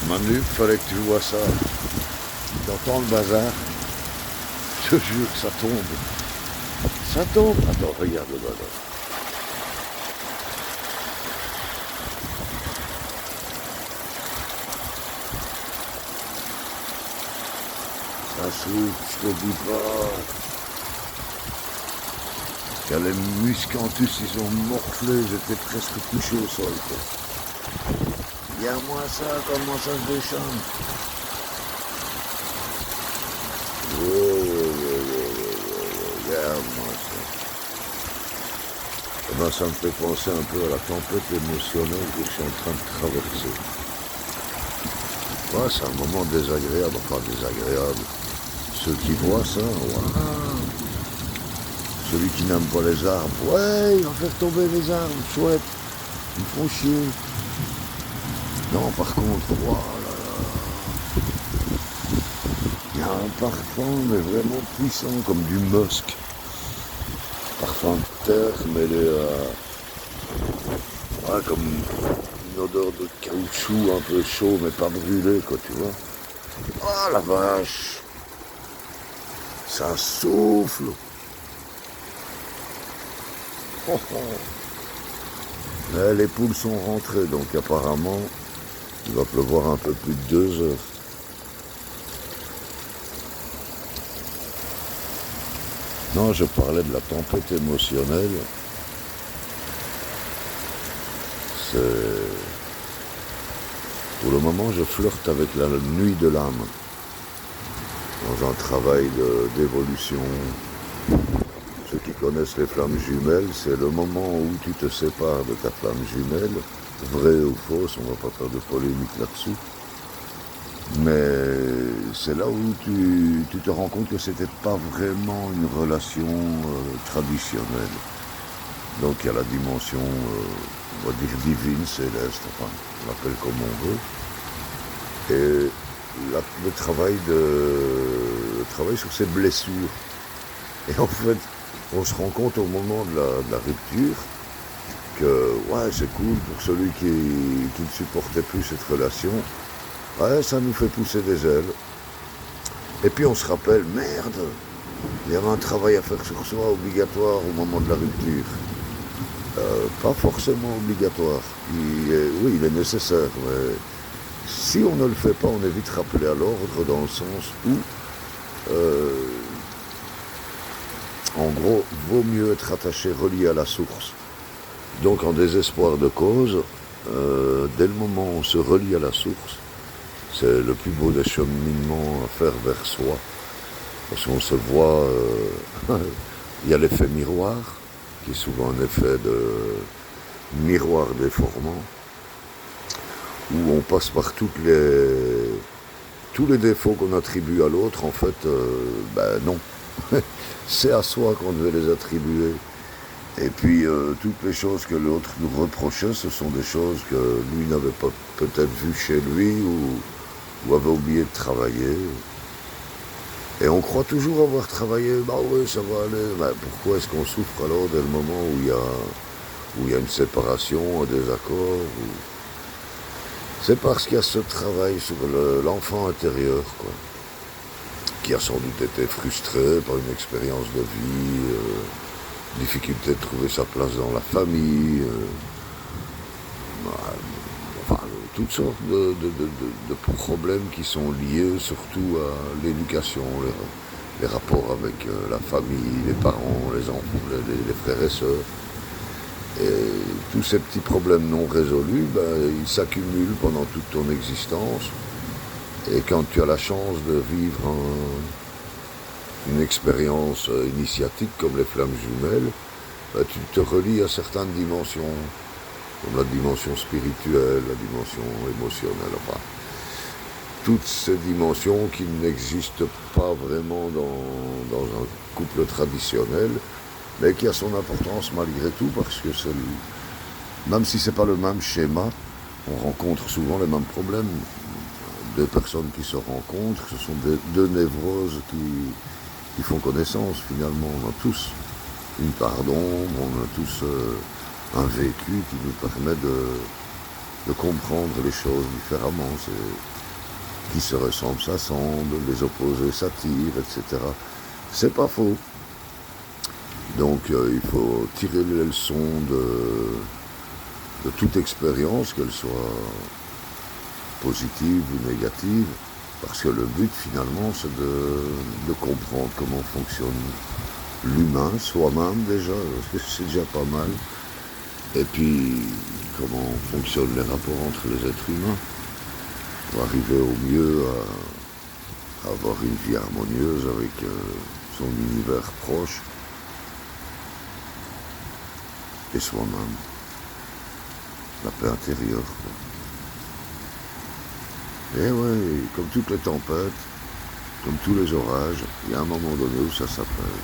Manu, fallait que tu vois ça. T'entends le bazar? Je te jure que ça tombe. Ça tombe. Attends, regarde le bazar. Ça souffle, je te dis pas. Quand les muscanthus, ils ont morflé, j'étais presque couché au sol, quoi. Regarde-moi ça, comment ça se déchante. Regarde-moi ça. Eh ben, ça me fait penser un peu à la tempête émotionnelle que je suis en train de traverser. Ouais, c'est un moment désagréable, enfin désagréable. Ceux qui voient ça, waouh. Celui qui n'aime pas les arbres, ouais, il va faire tomber les arbres, chouette, ils me font chier. Non, par contre, voilà, il y a un parfum, mais vraiment puissant, comme du musc. Parfum de terre mêlé à, ouais, comme une odeur de caoutchouc un peu chaud, mais pas brûlé, quoi, tu vois. Oh la vache, ça souffle. Oh, oh. Les poules sont rentrées, donc apparemment, il va pleuvoir un peu plus de 2 heures. Non, je parlais de la tempête émotionnelle. C'est... Pour le moment, je flirte avec la nuit de l'âme. Dans un travail d'évolution. Ceux qui connaissent les flammes jumelles, c'est le moment où tu te sépares de ta flamme jumelle, vraie ou fausse, on ne va pas faire de polémique là-dessus. Mais c'est là où tu te rends compte que c'était pas vraiment une relation traditionnelle. Donc il y a la dimension, on va dire divine, céleste, enfin, on l'appelle comme on veut. Et le travail sur ses blessures. Et en fait, on se rend compte au moment de la rupture que ouais, c'est cool pour celui qui ne supportait plus cette relation. Ouais, ça nous fait pousser des ailes. Et puis on se rappelle, merde, il y avait un travail à faire sur soi obligatoire au moment de la rupture. Pas forcément obligatoire. Oui, il est nécessaire, mais si on ne le fait pas, on est vite rappelé à l'ordre dans le sens où, en gros, vaut mieux être attaché, relié à la source. Donc en désespoir de cause, dès le moment où on se relie à la source, c'est le plus beau des cheminements à faire vers soi. Parce qu'on se voit, il y a l'effet miroir, qui est souvent un effet de miroir déformant, où on passe par tous les défauts qu'on attribue à l'autre, en fait, ben non. C'est à soi qu'on devait les attribuer. Et puis, toutes les choses que l'autre nous reprochait, ce sont des choses que lui n'avait pas peut-être vues chez lui ou avait oublié de travailler. Et on croit toujours avoir travaillé, bah oui, ça va aller. Bah, pourquoi est-ce qu'on souffre alors dès le moment où il y a une séparation, un désaccord C'est parce qu'il y a ce travail sur l'enfant intérieur, quoi, qui a sans doute été frustré par une expérience de vie, difficulté de trouver sa place dans la famille, enfin, toutes sortes de problèmes qui sont liés surtout à l'éducation, les rapports avec la famille, les parents, les enfants, les frères et sœurs. Et tous ces petits problèmes non résolus, ben, ils s'accumulent pendant toute ton existence. Et quand tu as la chance de vivre une expérience initiatique comme les flammes jumelles, ben, tu te relis à certaines dimensions, comme la dimension spirituelle, la dimension émotionnelle, enfin, toutes ces dimensions qui n'existent pas vraiment dans un couple traditionnel, mais qui a son importance malgré tout, parce que même si c'est pas le même schéma, on rencontre souvent les mêmes problèmes. Deux personnes qui se rencontrent, ce sont deux névroses qui font connaissance finalement. On a tous une part d'ombre, on a tous un vécu qui nous permet de comprendre les choses différemment. Qui se ressemblent s'assemblent, les opposés s'attirent, etc. C'est pas faux. Donc il faut tirer les leçons de toute expérience, qu'elle soit positive ou négative, parce que le but finalement c'est de comprendre comment fonctionne l'humain, soi-même déjà, c'est déjà pas mal, et puis comment fonctionnent les rapports entre les êtres humains, pour arriver au mieux à avoir une vie harmonieuse avec son univers proche et soi-même, la paix intérieure. Et ouais, comme toutes les tempêtes, comme tous les orages, il y a un moment donné où ça s'appelle.